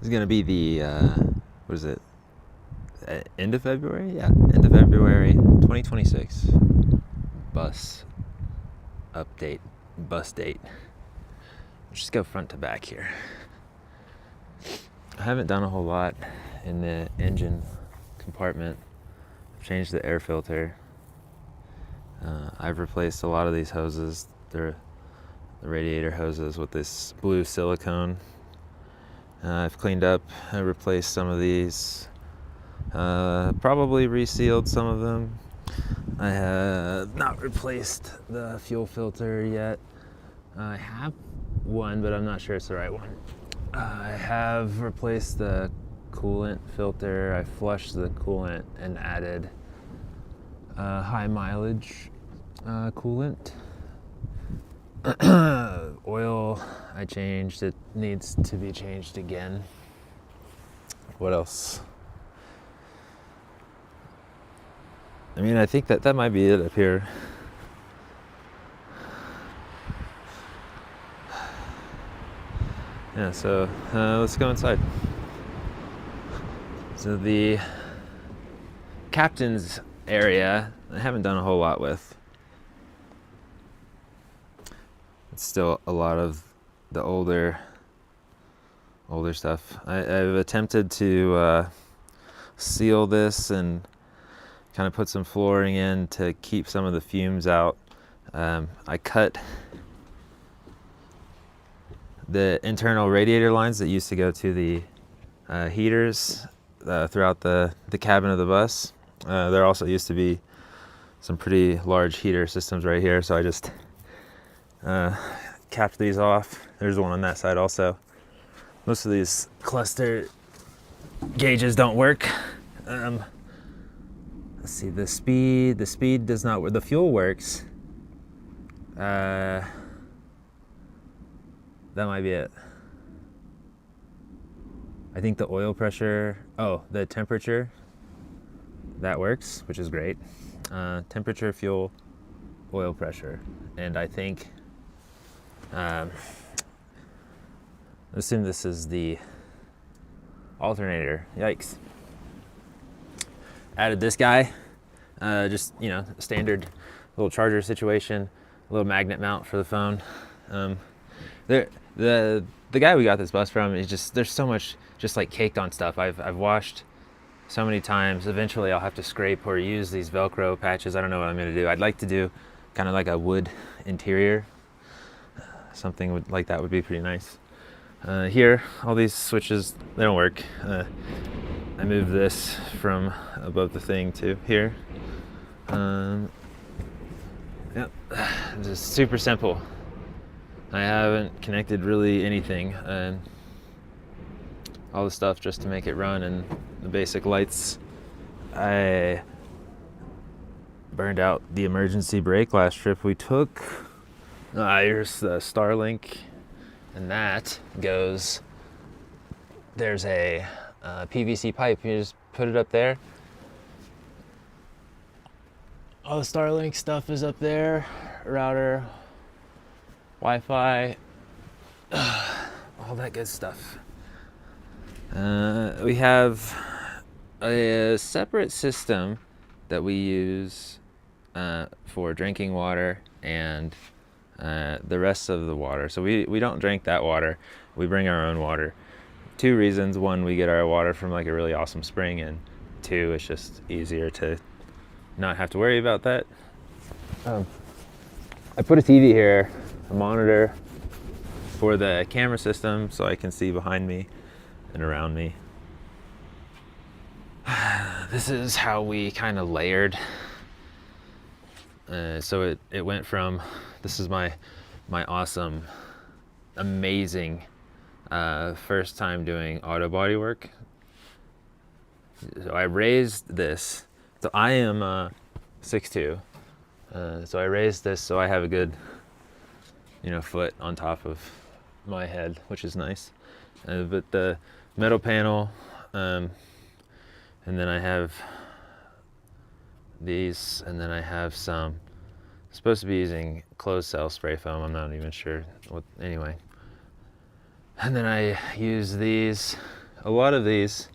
This is gonna be the what is it? End of February? Yeah, end of February, 2026. Bus update, bus date. Let's just go front to back here. I haven't done a whole lot in the engine compartment. I've changed the air filter. I've replaced a lot of these hoses. They're the radiator hoses with this blue silicone. I've cleaned up, I replaced some of these, probably resealed some of them. I have not replaced the fuel filter yet. I have one, but I'm not sure it's the right one. I have replaced the coolant filter. I flushed the coolant and added high mileage coolant. Oil I changed. It needs to be changed again. What else? I mean, I think that might be it up here. Yeah, so let's go inside. So the captain's area, I haven't done a whole lot with. It's still a lot of the older stuff. I've attempted to seal this and kind of put some flooring in to keep some of the fumes out. I cut the internal radiator lines that used to go to the heaters throughout the cabin of the bus. There also used to be some pretty large heater systems right here, so I just capped these off. There's one on that side also. Most of these cluster gauges don't work. Let's see, the speed does not work. The fuel works. That might be it. I think the oil pressure, the temperature, that works, which is great. Temperature, fuel, oil pressure. And I think, assume this is the alternator. Yikes. Added this guy, just, standard little charger situation, a little magnet mount for the phone. The guy we got this bus from is just, there's so much just like caked on stuff. I've washed so many times. Eventually I'll have to scrape or use these Velcro patches. I don't know what I'm gonna do. I'd like to do kind of like a wood interior. Something like that would be pretty nice. Here, all these switches, they don't work. I moved this from above the thing to here. Yep, just super simple. I haven't connected really anything. All the stuff just to make it run, and the basic lights. I burned out the emergency brake last trip we took. Here's the Starlink, and that goes, there's a PVC pipe. You just put it up there. All the Starlink stuff is up there. Router, Wi-Fi, all that good stuff. We have a separate system that we use for drinking water and the rest of the water. So we don't drink that water. We bring our own water. 2 reasons. 1, we get our water from like a really awesome spring, and 2, it's just easier to not have to worry about that. I put a TV here, a monitor for the camera system so I can see behind me and around me. This is how we kind of layered. So it went from, this is my awesome, amazing first time doing auto body work. So I raised this. So I am 6'2". So I raised this so I have a good, foot on top of my head, which is nice. But the metal panel, and then I have these, and then I have some, supposed to be using closed cell spray foam. I'm not even sure what, anyway. And then I use these a lot of these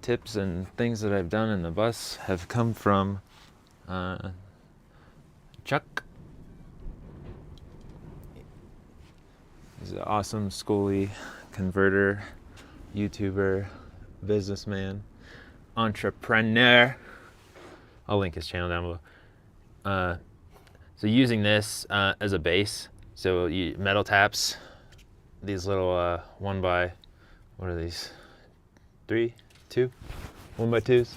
tips and things that I've done in the bus have come from Chuck. He's an awesome Skoolie converter, YouTuber, businessman, entrepreneur. I'll link his channel down below. So using this as a base, so you metal taps, these little 1 by, what are these? 3, 2, 1 by 2s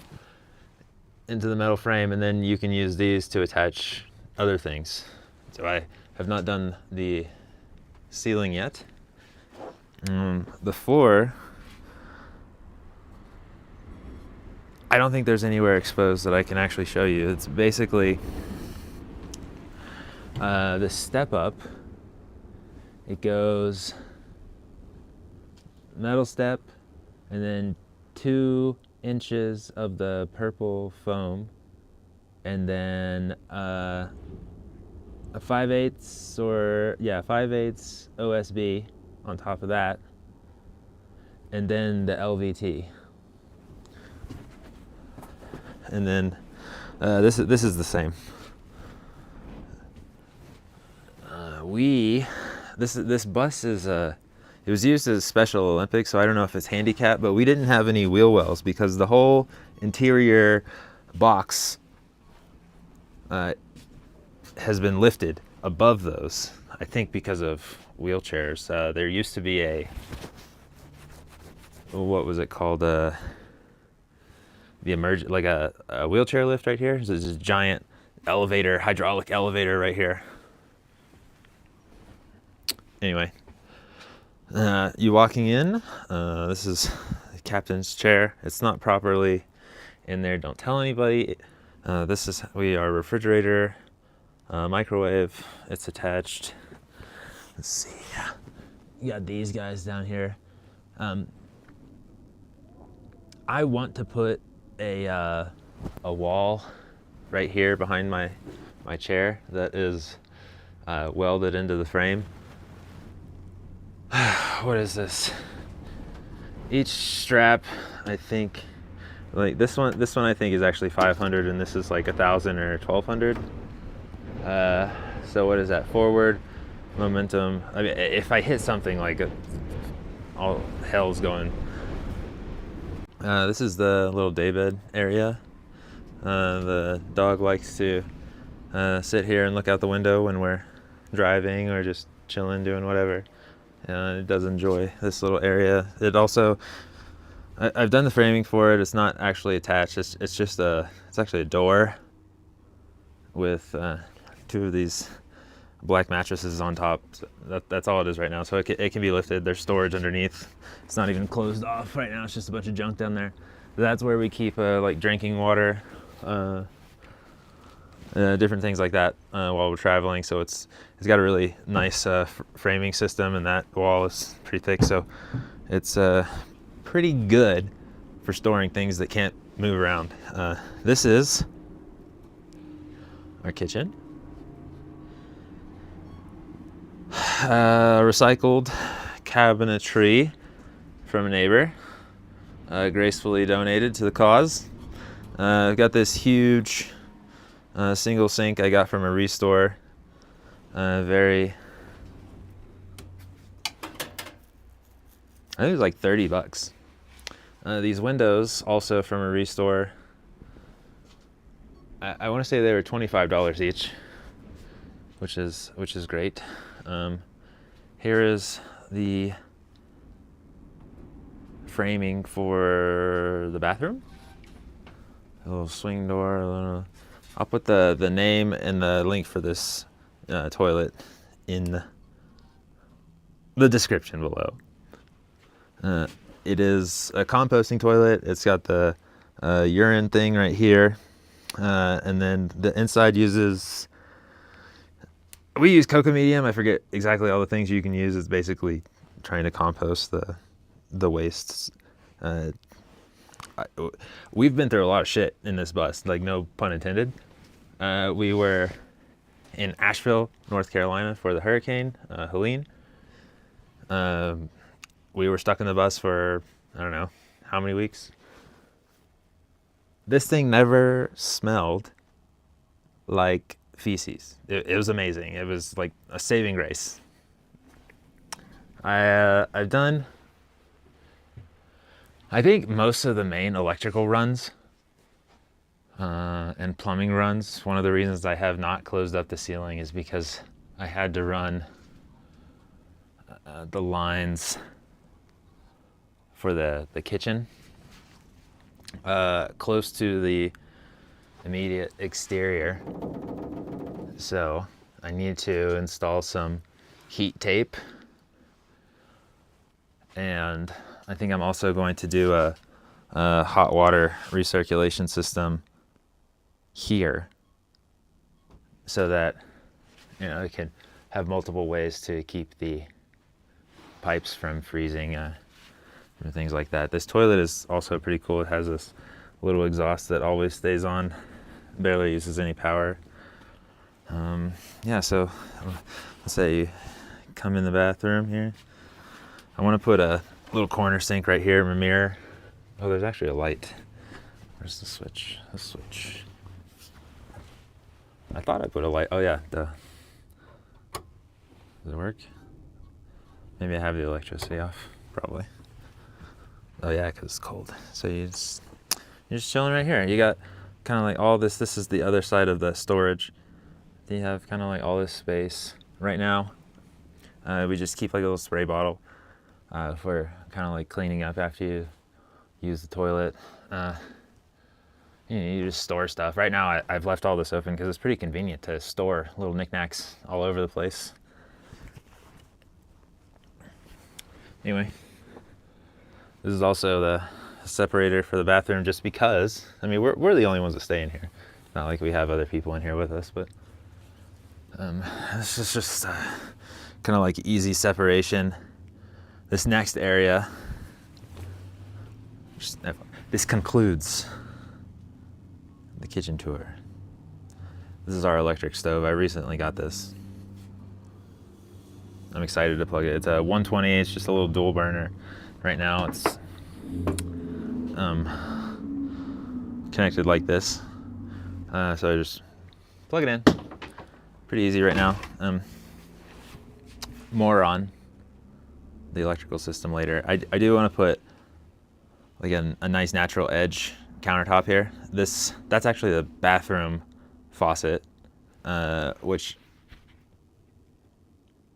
into the metal frame, and then you can use these to attach other things. So I have not done the ceiling yet. The floor, I don't think there's anywhere exposed that I can actually show you. It's basically the step up. It goes metal step and then 2 inches of the purple foam, and then a 5/8 or 5/8 OSB on top of that, and then the LVT. And then this is the same. This bus is it was used as Special Olympics, so I don't know if it's handicapped, but we didn't have any wheel wells because the whole interior box has been lifted above those. I think because of wheelchairs. There used to be what was it called? The like a wheelchair lift right here. So there's this giant elevator, hydraulic elevator right here. Anyway, you walking in, this is the captain's chair. It's not properly in there. Don't tell anybody. This is our refrigerator, microwave. It's attached. Let's see. You got these guys down here. I want to put a wall right here behind my chair that is welded into the frame. What is this? Each strap, I think, like this one I think is actually 500, and this is like 1,000 or 1,200. So what is that? Forward momentum. I mean, if I hit something, like all hell's going. This is the little daybed area. The dog likes to sit here and look out the window when we're driving or just chilling, doing whatever. It does enjoy this little area. It also, I've done the framing for it. It's not actually attached. It's just it's actually a door with 2 of these black mattresses on top. So that's all it is right now. So it can be lifted. There's storage underneath. It's not even closed off right now. It's just a bunch of junk down there. That's where we keep like drinking water, different things like that while we're traveling. So it's got a really nice framing system, and that wall is pretty thick. So it's pretty good for storing things that can't move around. This is our kitchen. Recycled cabinetry from a neighbor, gracefully donated to the cause. I've got this huge single sink I got from a restore. I think it was like $30. These windows also from a restore. I want to say they were $25 each, which is great. Here is the framing for the bathroom. A little swing door. I'll put the name and the link for this toilet in the description below. It is a composting toilet. It's got the urine thing right here, and then the inside uses. We use cocoa medium. I forget exactly all the things you can use. It's basically trying to compost the wastes. We've been through a lot of shit in this bus, like no pun intended. We were in Asheville, North Carolina for the hurricane, Helene. we were stuck in the bus for, I don't know, how many weeks? This thing never smelled like feces. It was amazing. It was like a saving grace. I've done, I think, most of the main electrical runs and plumbing runs. One of the reasons I have not closed up the ceiling is because I had to run the lines for the kitchen close to the immediate exterior. So I need to install some heat tape, and I think I'm also going to do a hot water recirculation system here, so that, you know, it can have multiple ways to keep the pipes from freezing and things like that. This toilet is also pretty cool. It has this little exhaust that always stays on, barely uses any power. Yeah, so let's say you come in the bathroom here. I want to put a little corner sink right here, a mirror. Oh, there's actually a light. Where's the switch? The switch. I thought I put a light. Oh yeah, does it work? Maybe I have the electricity off, probably. Oh yeah, because it's cold. So you're just chilling right here. You got kind of like all this. This is the other side of the storage. You have kind of like all this space. Right now, we just keep like a little spray bottle for kind of like cleaning up after you use the toilet. You just store stuff. Right now, I've left all this open because it's pretty convenient to store little knickknacks all over the place. Anyway, this is also the separator for the bathroom, just because, I mean, we're the only ones that stay in here. Not like we have other people in here with us, but this is just kind of like easy separation. This next area, this concludes the kitchen tour. This is our electric stove. I recently got this. I'm excited to plug it. It's a 120. It's just a little dual burner. Right now it's connected like this. So I just plug it in. Pretty easy right now. More on the electrical system later. I do want to put like a nice natural edge countertop here. That's actually the bathroom faucet, which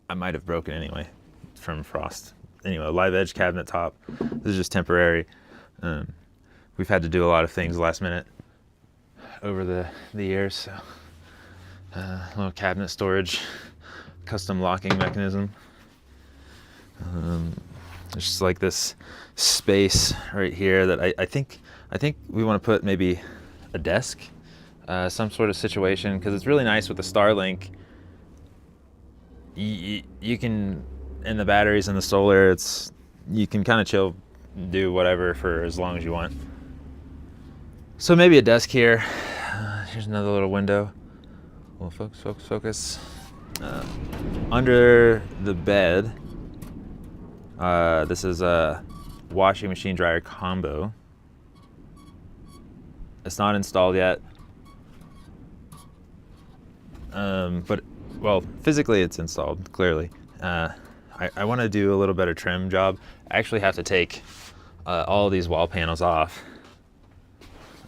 I might have broken anyway from frost. Anyway, live edge cabinet top. This is just temporary. We've had to do a lot of things last minute over the years. So, little cabinet storage, custom locking mechanism. There's just like this space right here that I think we want to put maybe a desk, some sort of situation, because it's really nice with the Starlink. You can, in the batteries and the solar, you can kind of chill, do whatever for as long as you want. So maybe a desk here. Here's another little window. Well, focus. Under the bed, this is a washing machine dryer combo. It's not installed yet, but well, physically it's installed, clearly. I want to do a little better trim job. I actually have to take all these wall panels off.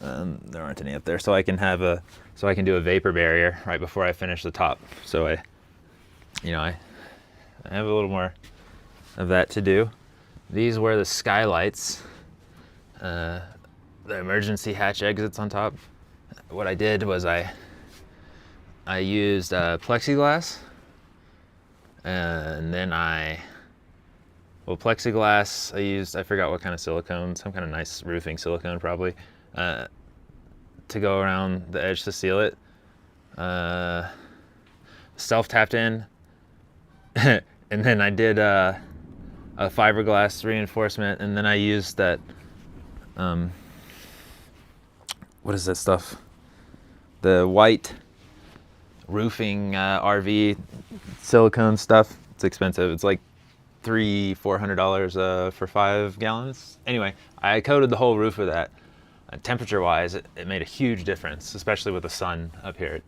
There aren't any up there, so I can do a vapor barrier right before I finish the top. So I have a little more of that to do. These were the skylights, the emergency hatch exits on top. What I did was I used plexiglass, and then plexiglass, I forgot what kind of silicone, some kind of nice roofing silicone probably, to go around the edge to seal it. Self-tapped in, and then I did a fiberglass reinforcement, and then I used that, what is that stuff? The white roofing RV silicone stuff. It's expensive. It's like $400 for 5 gallons. Anyway, I coated the whole roof with that. Temperature wise, it made a huge difference, especially with the sun up here.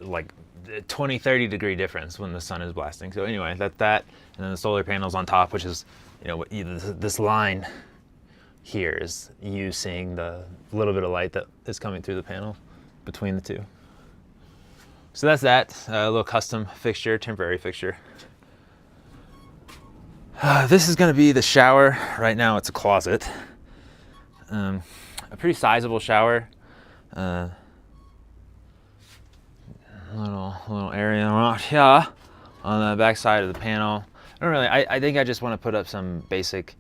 Like 20-30 degree difference when the sun is blasting. So anyway, that and then the solar panels on top, which is, you know, this line here is you seeing the little bit of light that is coming through the panel between the two. So that's that, a little custom fixture, temporary fixture. This is gonna be the shower. Right now it's a closet. A pretty sizable shower. Little area around here on the back side of the panel. I think I just want to put up some basic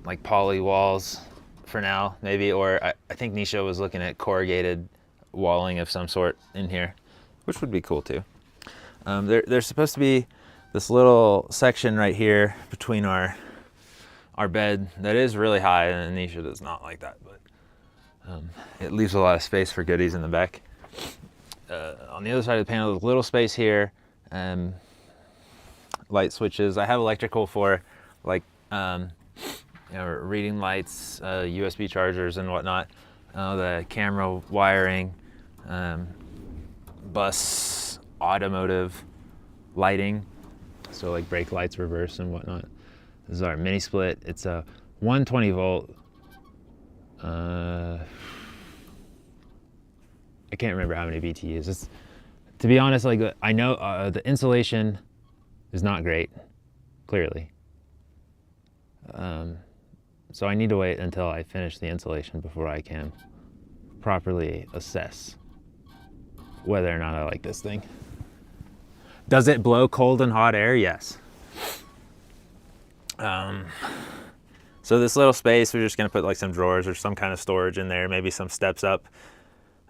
like poly walls for now, maybe, or I think Nisha was looking at corrugated walling of some sort in here, which would be cool too. There's supposed to be this little section right here between our bed that is really high, and Nisha does not like that, but it leaves a lot of space for goodies in the back. On the other side of the panel, there's a little space here, light switches. I have electrical for like reading lights, USB chargers and whatnot, the camera wiring, bus automotive lighting, so like brake lights, reverse and whatnot. This is our mini split. It's a 120 volt. I can't remember how many BTUs. It's, to be honest, like I know the insulation is not great, clearly. So I need to wait until I finish the insulation before I can properly assess whether or not I like this thing. Does it blow cold and hot air? Yes. So this little space, we're just gonna put like some drawers or some kind of storage in there, maybe some steps up,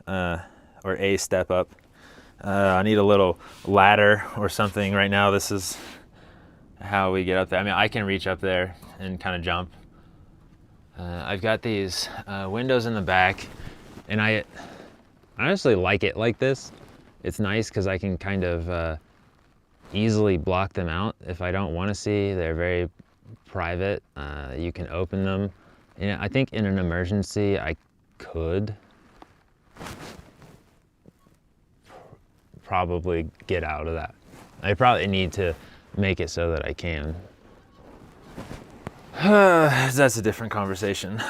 or a step up. I need a little ladder or something. Right now, this is how we get up there. I mean, I can reach up there and kind of jump. I've got these windows in the back, and I honestly like it like this. It's nice because I can kind of easily block them out if I don't want to see. They're very private. You can open them. And I think in an emergency, I could probably get out of that. I probably need to make it so that I can. That's a different conversation.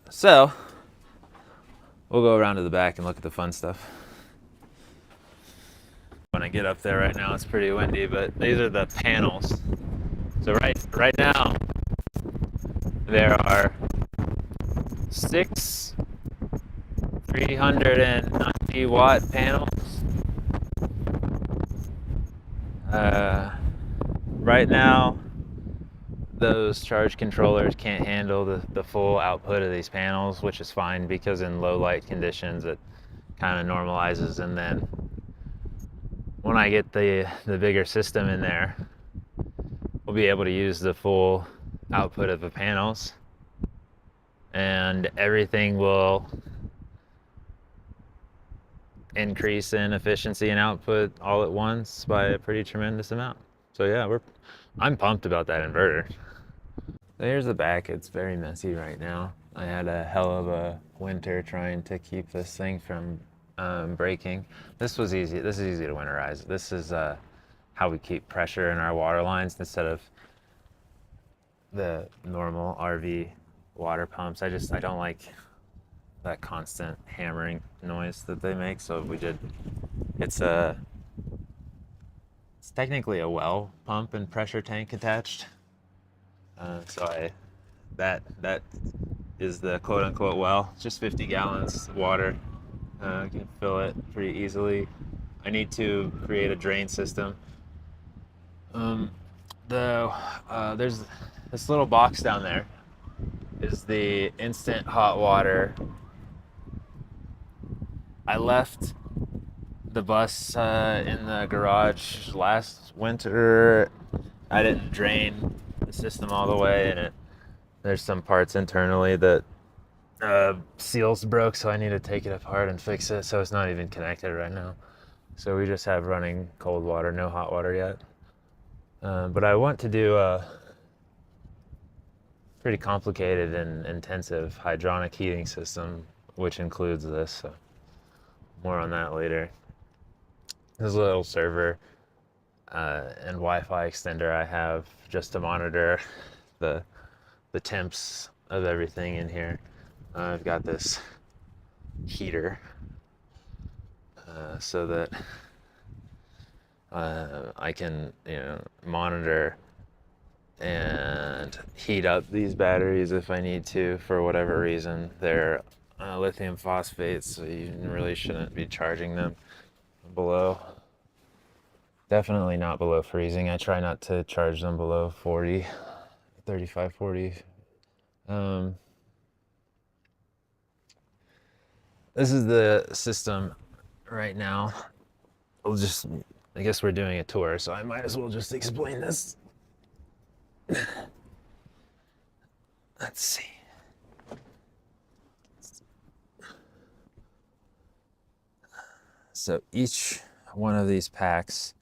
So we'll go around to the back and look at the fun stuff. When I get up there right now, it's pretty windy, but these are the panels. So right now, there are 6 390 watt panels. Right now, those charge controllers can't handle the full output of these panels, which is fine because in low light conditions it kind of normalizes, and then when I get the bigger system in there, we'll be able to use the full output of the panels, and everything will increase in efficiency and output all at once by a pretty tremendous amount. So yeah, I'm pumped about that inverter. So here's the back. It's very messy right now. I had a hell of a winter trying to keep this thing from breaking. This was easy. This is easy to winterize. This is how we keep pressure in our water lines instead of the normal RV water pumps. I don't like that constant hammering noise that they make, so it's technically a well pump and pressure tank attached. So that is the quote-unquote well. It's just 50 gallons of water. I can fill it pretty easily. I need to create a drain system. There's this little box down there is the instant hot water. I left the bus in the garage last winter. I didn't drain the system all the way, and there's some parts internally that seals broke, so I need to take it apart and fix it, so it's not even connected right now. So we just have running cold water, no hot water yet. But I want to do a pretty complicated and intensive hydronic heating system, which includes this. So more on that later. This is a little server and Wi-Fi extender I have just to monitor the temps of everything in here. I've got this heater so that I can, monitor and heat up these batteries if I need to for whatever reason. They're lithium phosphates, so you really shouldn't be charging them below. Definitely not below freezing. I try not to charge them below 40, 35, 40. This is the system right now. I guess we're doing a tour, so I might as well just explain this. Let's see. So each one of these packs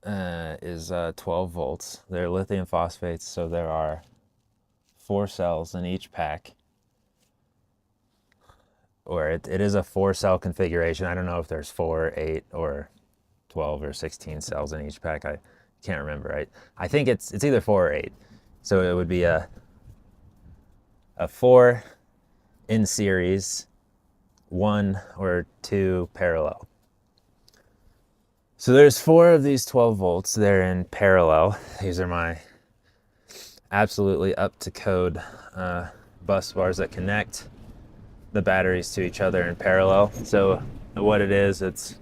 is 12 volts. They're lithium phosphates, so there are 4 cells in each pack. Or it is a 4-cell configuration. I don't know if there's 4, 8, or 12 or 16 cells in each pack. I can't remember. I think it's either 4 or 8. So it would be a 4 in series, 1 or 2 parallel. So there's 4 of these 12 volts. They're in parallel. These are my absolutely up to code bus bars that connect the batteries to each other in parallel. So what it is, it's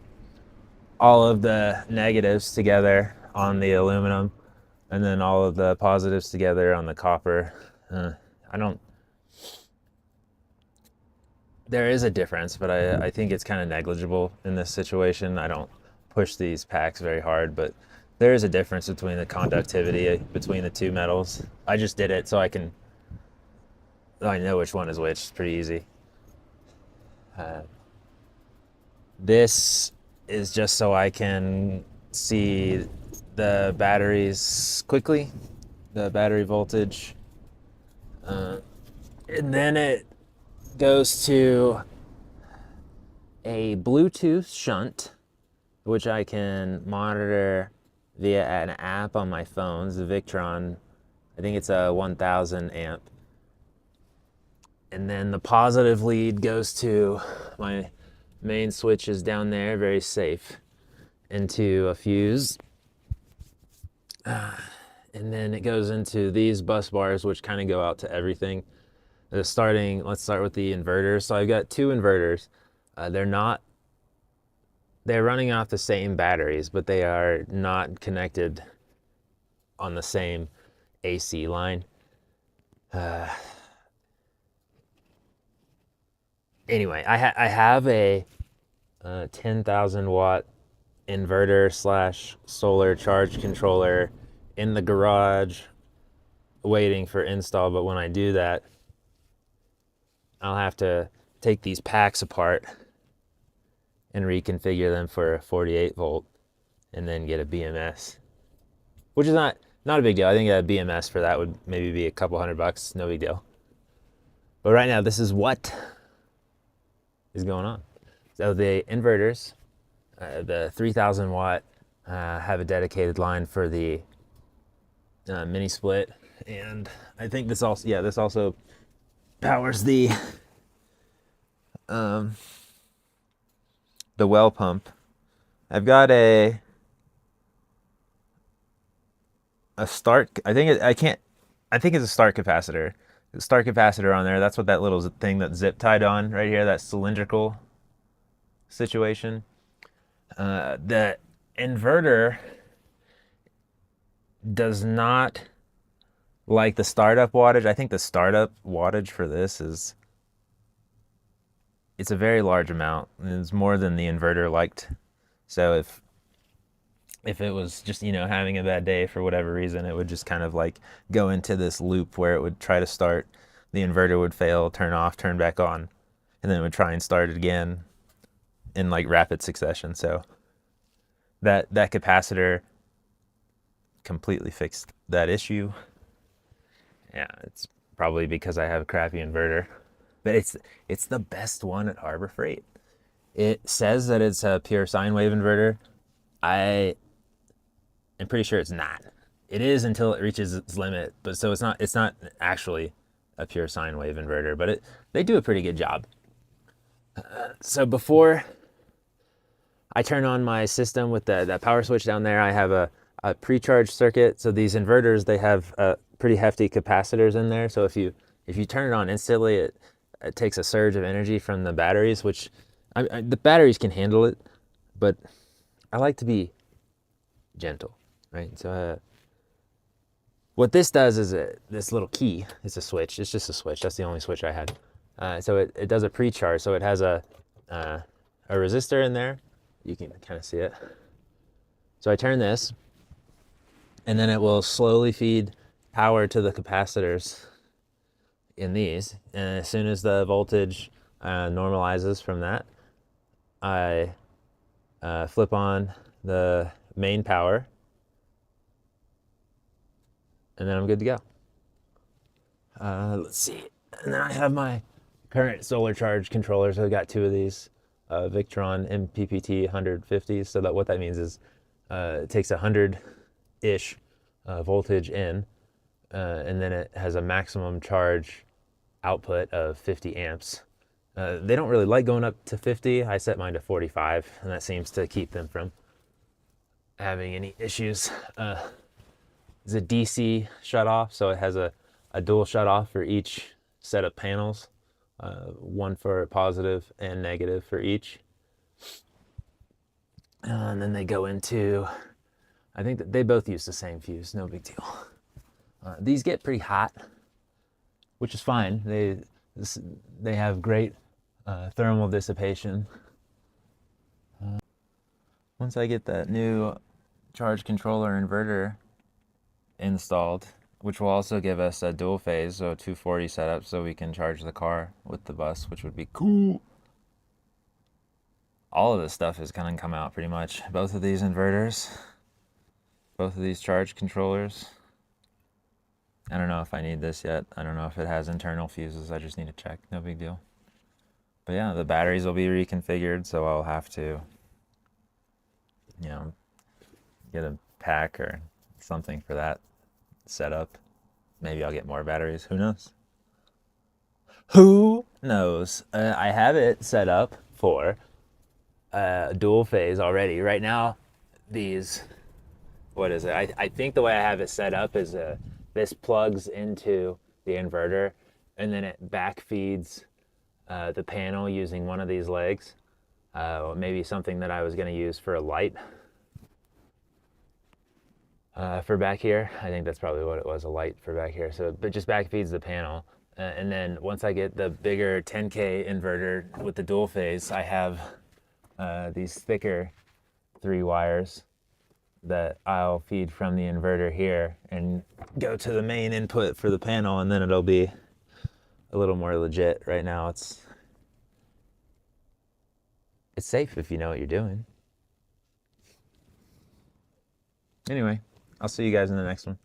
all of the negatives together on the aluminum and then all of the positives together on the copper. There is a difference, but I think it's kind of negligible in this situation. I don't push these packs very hard, but there is a difference between the conductivity between the two metals. I just did it so I know which one is which. It's pretty easy. This is just so I can see the batteries quickly, the battery voltage. And then it goes to a Bluetooth shunt, which I can monitor via an app on my phone. It's a Victron. I think it's a 1000 amp. And then the positive lead goes to my main switches down there, very safe, into a fuse. And then it goes into these bus bars, which kind of go out to everything. Let's start with the inverters. So I've got 2 inverters. They're running off the same batteries, but they are not connected on the same AC line. Anyway, I have a 10,000 watt inverter / solar charge controller in the garage waiting for install, but when I do that, I'll have to take these packs apart and reconfigure them for a 48 volt and then get a BMS, which is not a big deal. I think a BMS for that would maybe be a couple $100, no big deal. But right now, this is what is going on. So the inverters, the 3000 watt, have a dedicated line for the mini split, and I think this also powers the well pump. I've got a start. I think it's a start capacitor. The start capacitor on there. That's what that little thing that's zip tied on right here. That cylindrical situation. The inverter does not like the startup wattage. I think the startup wattage for this it's a very large amount. It's more than the inverter liked. So if it was just, having a bad day for whatever reason, it would just kind of like go into this loop where it would try to start, the inverter would fail, turn off, turn back on, and then it would try and start it again in like rapid succession. So that capacitor completely fixed that issue. Yeah, it's probably because I have a crappy inverter, but it's the best one at Harbor Freight. It says that it's a pure sine wave inverter. I am pretty sure it's not. It is until it reaches its limit, but so it's not actually a pure sine wave inverter, but they do a pretty good job. So before I turn on my system with that power switch down there, I have a pre-charge circuit. So these inverters, they have pretty hefty capacitors in there. So if you turn it on instantly, it takes a surge of energy from the batteries, which the batteries can handle it, but I like to be gentle, right? So what this does is this little key, it's a switch. It's just a switch. That's the only switch I had. So it does a pre-charge. So it has a resistor in there. You can kind of see it. So I turn this, and then it will slowly feed power to the capacitors in these. And as soon as the voltage normalizes from that, I flip on the main power, and then I'm good to go. Let's see. And then I have my current solar charge controllers. I've got two of these Victron MPPT 150s. So that what that means is it takes 100-ish voltage in, and then it has a maximum charge output of 50 amps. They don't really like going up to 50. I set mine to 45, and that seems to keep them from having any issues. It's a DC shut off, so it has a dual shut off for each set of panels, one for positive and negative for each. And then they go into, I think that they both use the same fuse, no big deal. These get pretty hot, which is fine. They have great thermal dissipation. Once I get that new charge controller inverter installed, which will also give us a dual phase, so 240 setup, so we can charge the car with the bus, which would be cool. All of this stuff is gonna come out pretty much. Both of these inverters, both of these charge controllers. I don't know if I need this yet. I don't know if it has internal fuses. I just need to check. No big deal. But yeah, the batteries will be reconfigured, so I'll have to, get a pack or something for that setup. Maybe I'll get more batteries. Who knows? Who knows? I have it set up for dual phase already. Right now, what is it? I think the way I have it set up is this plugs into the inverter, and then it back feeds the panel using one of these legs. Maybe something that I was going to use for a light for back here. I think that's probably what it was, a light for back here. So, but just back feeds the panel. And then once I get the bigger 10K inverter with the dual phase, I have these thicker 3 wires that I'll feed from the inverter here and go to the main input for the panel, and then it'll be a little more legit. Right now it's safe if you know what you're doing. Anyway, I'll see you guys in the next one.